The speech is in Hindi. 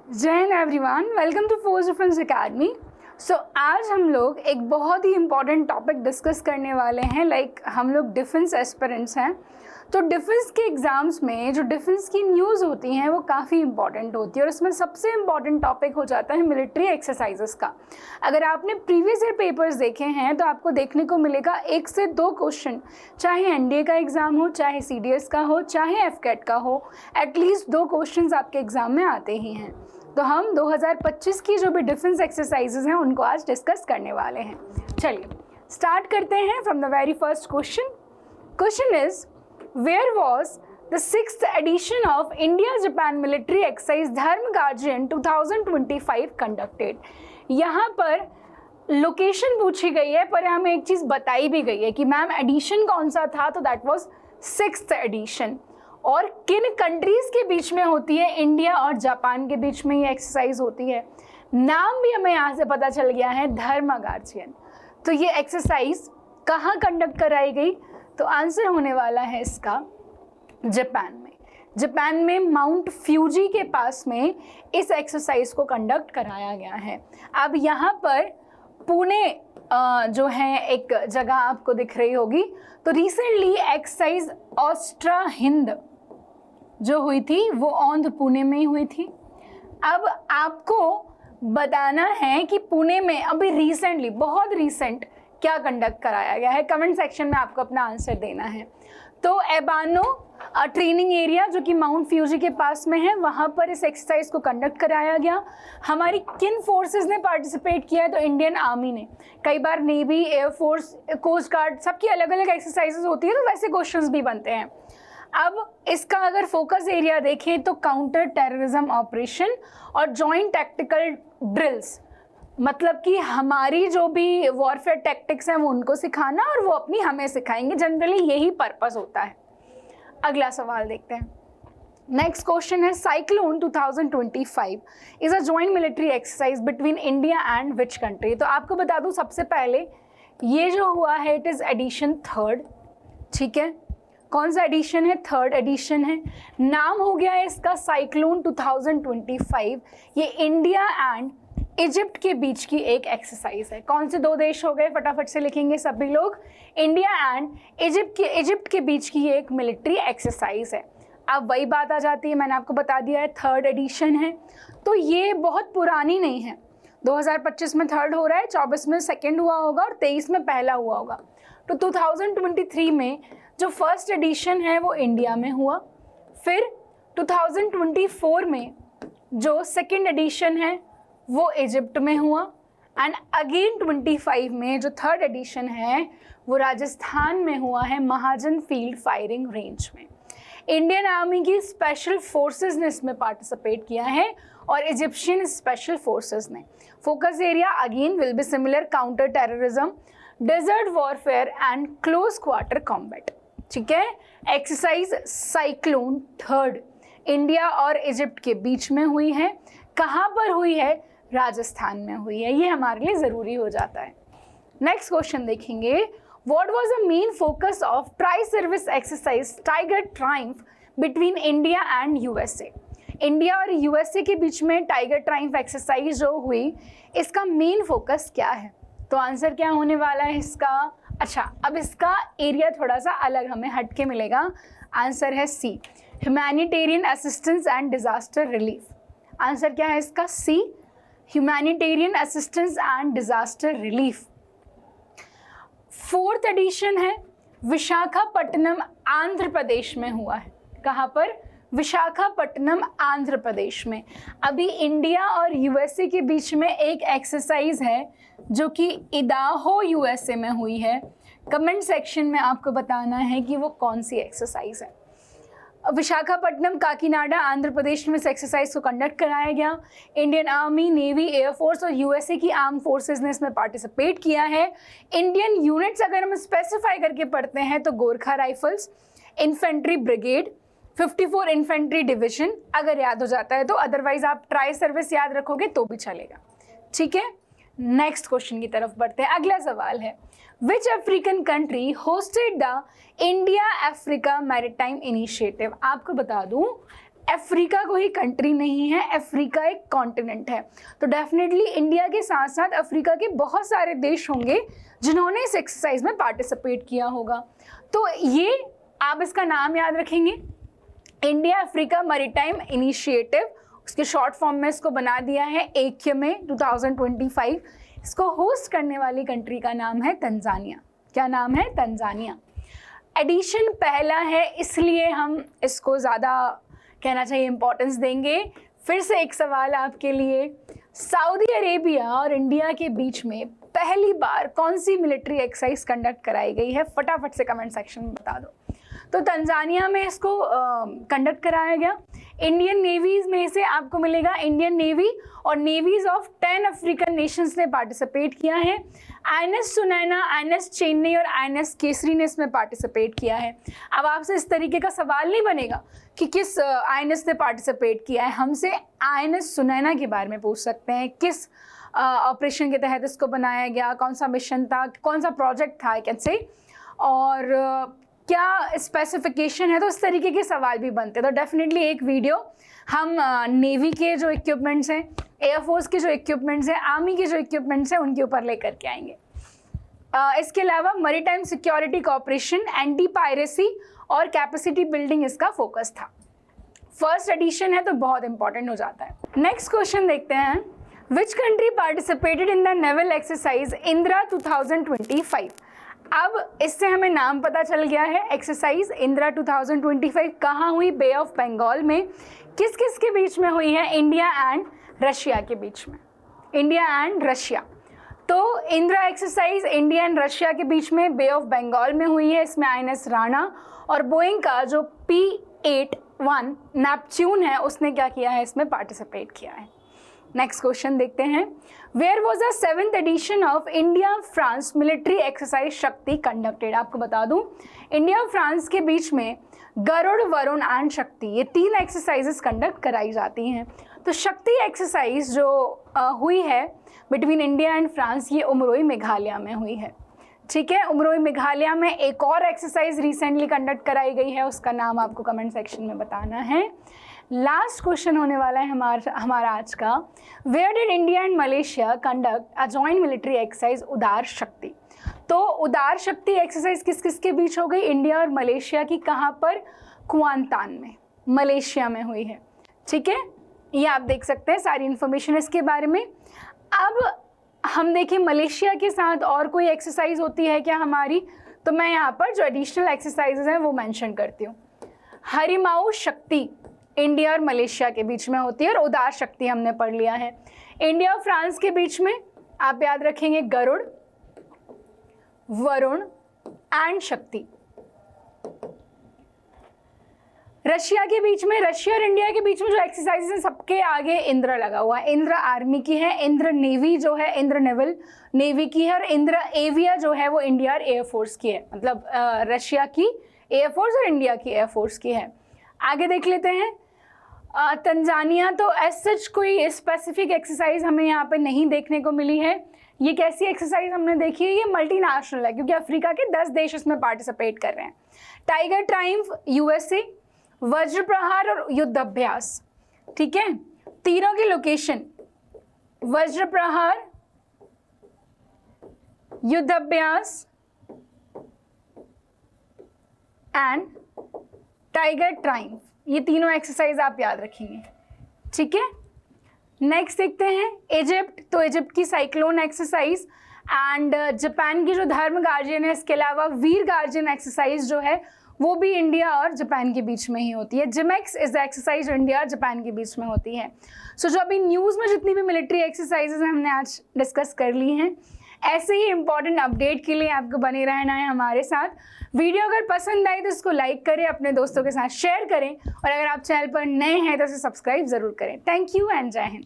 जय हिंद everyone, welcome to Force Defence Academy. आज हम लोग एक बहुत ही इम्पॉर्टेंट टॉपिक डिस्कस करने वाले हैं। हम लोग डिफेंस एस्पिरेंट्स हैं, तो डिफेंस के एग्ज़ाम्स में जो डिफेंस की न्यूज़ होती हैं वो काफ़ी इंपॉर्टेंट होती है, और इसमें सबसे इम्पॉर्टेंट टॉपिक हो जाता है मिलिट्री एक्सरसाइजेस का। अगर आपने प्रीवियस ईयर पेपर्स देखे हैं तो आपको देखने को मिलेगा 1 से 2 क्वेश्चन, चाहे एनडीए का एग्ज़ाम हो, चाहे सीडीएस का हो, चाहे एफकेट का हो, एटलीस्ट 2 क्वेश्चन आपके एग्ज़ाम में आते ही हैं। तो हम 2025 की जो भी डिफेंस एक्सरसाइजेज हैं उनको आज डिस्कस करने वाले हैं। चलिए स्टार्ट करते हैं from the very first question. Question is, where was the 6th edition of India Japan military exercise Dharma Guardian 2025 conducted. यहाँ पर लोकेशन पूछी गई है, पर हमें एक चीज़ बताई भी गई है कि मैम एडिशन कौन सा था, तो दैट वॉज 6th edition। और किन कंट्रीज के बीच में होती है, इंडिया और जापान के बीच में ये एक्सरसाइज होती है। नाम भी हमें यहाँ से पता चल गया है, धर्म गार्जियन। तो ये एक्सरसाइज कहाँ कंडक्ट कराई गई, तो आंसर होने वाला है इसका जापान में। जापान में माउंट फ्यूजी के पास में इस एक्सरसाइज को कंडक्ट कराया गया है। अब यहाँ पर पुणे जो है एक जगह आपको दिख रही होगी, तो रिसेंटली एक्सरसाइज ऑस्ट्रा हिंद जो हुई थी वो औंध पुणे में ही हुई थी। अब आपको बताना है कि पुणे में अभी रिसेंटली, बहुत रिसेंट क्या कंडक्ट कराया गया है। कमेंट सेक्शन में आपको अपना आंसर देना है। तो एबानो ट्रेनिंग एरिया जो कि माउंट फ्यूजी के पास में है, वहाँ पर इस एक्सरसाइज को कंडक्ट कराया गया। हमारी किन फोर्सेस ने पार्टिसिपेट किया है, तो इंडियन आर्मी ने। कई बार नेवी, एयरफोर्स, कोस्ट गार्ड, सबकी अलग अलग एक्सरसाइजेस होती है, तो वैसे क्वेश्चंस भी बनते हैं। अब इसका अगर फोकस एरिया देखें तो काउंटर टेररिज्म ऑपरेशन और जॉइंट टैक्टिकल ड्रिल्स, मतलब कि हमारी जो भी वॉरफेयर टैक्टिक्स हैं वो उनको सिखाना और वो अपनी हमें सिखाएंगे। जनरली यही पर्पस होता है। अगला सवाल देखते हैं। नेक्स्ट क्वेश्चन है, cyclone 2025 is a joint military exercise between India and which country. तो आपको बता दूं, सबसे पहले ये जो हुआ है इट इज एडिशन 3rd। ठीक है, कौन सा एडिशन है, 3rd एडिशन है। नाम हो गया है इसका साइक्लोन 2025। ये इंडिया एंड इजिप्ट के बीच की एक एक्सरसाइज है। कौन से 2 देश हो गए, फटाफट से लिखेंगे सभी लोग। इंडिया एंड इजिप्ट के बीच की एक मिलिट्री एक्सरसाइज है। अब वही बात आ जाती है, मैंने आपको बता दिया है 3rd एडिशन है, तो ये बहुत पुरानी नहीं है। 2025 में 3rd हो रहा है, 24 में 2nd हुआ होगा और 23 में पहला हुआ होगा। तो 2023 में जो 1st एडिशन है वो इंडिया में हुआ, फिर 2024 में जो 2nd एडिशन है वो इजिप्ट में हुआ, एंड अगेन 25 में जो 3rd एडिशन है वो राजस्थान में हुआ है, महाजन फील्ड फायरिंग रेंज में। इंडियन आर्मी की स्पेशल फोर्सेस ने इसमें पार्टिसिपेट किया है और इजिप्शियन स्पेशल फोर्सेस ने। Focus area again will be similar, counter terrorism, desert warfare and close quarter combat. ठीक है, एक्सरसाइज साइक्लोन 3rd इंडिया और इजिप्ट के बीच में हुई है। कहाँ पर हुई है, राजस्थान में हुई है। ये हमारे लिए ज़रूरी हो जाता है। नेक्स्ट क्वेश्चन देखेंगे, what was the main focus of tri service exercise tiger Triumph between India and USA. India और यूएसए के बीच में टाइगर ट्रायम्फ एक्सरसाइज जो हुई, इसका मेन फोकस क्या है, तो आंसर क्या होने वाला है इसका। अच्छा, अब इसका एरिया थोड़ा सा अलग हमें हटके मिलेगा। आंसर है C, humanitarian assistance and disaster relief. Answer क्या है इसका, C, humanitarian assistance and disaster relief. 4th edition है, विशाखापट्टनम आंध्र प्रदेश में हुआ है। कहाँ पर, विशाखापट्टनम आंध्र प्रदेश में। अभी इंडिया और यूएसए के बीच में एक एक्सरसाइज है जो कि इदाहो यूएसए में हुई है। कमेंट सेक्शन में आपको बताना है कि वो कौन सी एक्सरसाइज है। विशाखापट्टनम, काकीनाडा, आंध्र प्रदेश में इस एक्सरसाइज को कंडक्ट कराया गया। इंडियन आर्मी, नेवी, एयरफोर्स और यूएसए की आर्म फोर्सेस ने इसमें पार्टिसिपेट किया है। इंडियन यूनिट्स अगर हम स्पेसिफाई करके पढ़ते हैं तो Gorkha rifles, infantry brigade, 54 infantry division अगर याद हो जाता है तो, अदरवाइज आप ट्राई सर्विस याद रखोगे तो भी चलेगा। ठीक है, नेक्स्ट क्वेश्चन की तरफ बढ़ते हैं। अगला सवाल है, which African country hosted the India Africa maritime initiative. आपको बता दूं, अफ्रीका कोई कंट्री नहीं है, अफ्रीका एक कॉन्टिनेंट है। तो डेफिनेटली इंडिया के साथ साथ अफ्रीका के बहुत सारे देश होंगे जिन्होंने इस एक्सरसाइज में पार्टिसिपेट किया होगा। तो ये आप इसका नाम याद रखेंगे, इंडिया अफ्रीका मैरीटाइम इनिशिएटिव, उसके शॉर्ट फॉर्म में इसको बना दिया है AQIM में 2025। इसको होस्ट करने वाली कंट्री का नाम है तंजानिया। क्या नाम है? तंजानिया। एडिशन पहला है इसलिए हम इसको ज़्यादा कहना चाहिए इम्पोर्टेंस देंगे। फिर से एक सवाल आपके लिए, सऊदी अरेबिया और इंडिया के बीच में पहली बार कौन सी मिलिट्री एक्सरसाइज कंडक्ट कराई गई है? फटाफट से कमेंट सेक्शन में बता दो। तो तंजानिया में इसको कंडक्ट कराया गया। इंडियन नेवीज में से आपको मिलेगा इंडियन नेवी और नेवीज ऑफ 10 अफ्रीकन नेशंस ने पार्टिसिपेट किया है। INS सुनैना, INS चेन्नई और INS केसरी ने इसमें पार्टिसिपेट किया है। अब आपसे इस तरीके का सवाल नहीं बनेगा कि किस INS ने पार्टिसिपेट किया है, हमसे INS सुनैना के बारे में पूछ सकते हैं, किस ऑपरेशन के तहत इसको बनाया गया, कौन सा मिशन था, कौन सा प्रोजेक्ट था, आई कैन से, और क्या स्पेसिफिकेशन है। तो इस तरीके के सवाल भी बनते हैं। तो डेफिनेटली एक वीडियो हम नेवी के जो इक्विपमेंट्स हैं, एयरफोर्स के जो इक्विपमेंट्स हैं, आर्मी के जो इक्विपमेंट्स हैं, उनके ऊपर लेकर के आएंगे। इसके अलावा maritime security cooperation, anti piracy और कैपेसिटी बिल्डिंग इसका फोकस था। फर्स्ट एडिशन है तो बहुत इंपॉर्टेंट हो जाता है। नेक्स्ट क्वेश्चन देखते हैं, which country participated in the naval exercise Indira 2025। अब इससे हमें नाम पता चल गया है। एक्सरसाइज इंदिरा 2025 कहाँ हुई? बे ऑफ बंगाल में। किस किस के बीच में हुई है? इंडिया एंड रशिया के बीच में, इंडिया एंड रशिया। तो Indra exercise India and Russia के बीच में बे ऑफ बंगाल में हुई है। इसमें INS राणा और बोइंग का जो P-81 नेपच्यून है उसने क्या किया है? इसमें पार्टिसिपेट किया है। नेक्स्ट क्वेश्चन देखते हैं, where was the 7th edition of India France military exercise Shakti conducted. आपको बता दूं, इंडिया और फ्रांस के बीच में गरुड़, वरुण एंड शक्ति, ये 3 एक्सरसाइजेस कंडक्ट कराई जाती हैं। तो शक्ति एक्सरसाइज जो हुई है बिटवीन इंडिया एंड फ्रांस, ये उमरोई मेघालय में हुई है। ठीक है, उमरोई मेघालय में एक और एक्सरसाइज रिसेंटली कंडक्ट कराई गई है, उसका नाम आपको कमेंट सेक्शन में बताना है। लास्ट क्वेश्चन होने वाला है हमारा आज का, where did India and Malaysia conduct a joint military exercise Udara Shakti. तो उदार शक्ति एक्सरसाइज किस किस के बीच हो गई? इंडिया और मलेशिया की। कहाँ पर? कुआंतान में, मलेशिया में हुई है। ठीक है, ये आप देख सकते हैं सारी इन्फॉर्मेशन इसके बारे में। अब हम देखें मलेशिया के साथ और कोई एक्सरसाइज होती है क्या हमारी? तो मैं यहाँ पर जो एडिशनल एक्सरसाइजेज हैं वो मेंशन करती हूँ। हरिमाऊ शक्ति इंडिया और मलेशिया के बीच में होती है और उदार शक्ति हमने पढ़ लिया है। इंडिया और फ्रांस के बीच में आप याद रखेंगे गरुड़, वरुण एंड शक्ति। रशिया के बीच में, रशिया और इंडिया के बीच में जो एक्सरसाइजेस हैं सबके आगे इंद्र लगा हुआ है। इंद्र आर्मी की है, इंद्र नेवी जो है, इंद्र नेवल नेवी की है, और इंद्र एविया जो है वो इंडिया और एयरफोर्स की है। मतलब रशिया की एयरफोर्स और इंडिया की एयरफोर्स की है। आगे देख लेते हैं तंजानिया। तो एज सच कोई स्पेसिफिक एक्सरसाइज हमें यहाँ पे नहीं देखने को मिली है। ये कैसी एक्सरसाइज हमने देखी है? ये मल्टीनेशनल है क्योंकि अफ्रीका के 10 देश इसमें पार्टिसिपेट कर रहे हैं। टाइगर ट्रायम्फ USA, वज्र प्रहार और युद्ध अभ्यास। ठीक है, तीनों की लोकेशन वज्र प्रहार, युद्ध अभ्यास एंड टाइगर ट्रायम्फ, ये तीनों एक्सरसाइज आप याद रखेंगे। ठीक है, नेक्स्ट देखते हैं इजिप्ट। तो इजिप्ट की साइक्लोन एक्सरसाइज एंड जापान की जो धर्म गार्जियन है, इसके अलावा वीर गार्जियन एक्सरसाइज जो है वो भी इंडिया और जापान के बीच में ही होती है। जिमेक्स इज द एक्सरसाइज जो इंडिया और जापान के बीच में होती है। सो जो अभी न्यूज़ में जितनी भी मिलिट्री एक्सरसाइजेज हैं हमने आज डिस्कस कर ली हैं। ऐसे ही इंपॉर्टेंट अपडेट के लिए आपको बने रहना है हमारे साथ। वीडियो अगर पसंद आई तो इसको लाइक करें, अपने दोस्तों के साथ शेयर करें, और अगर आप चैनल पर नए हैं तो इसे सब्सक्राइब ज़रूर करें। थैंक यू एंड जय हिंद।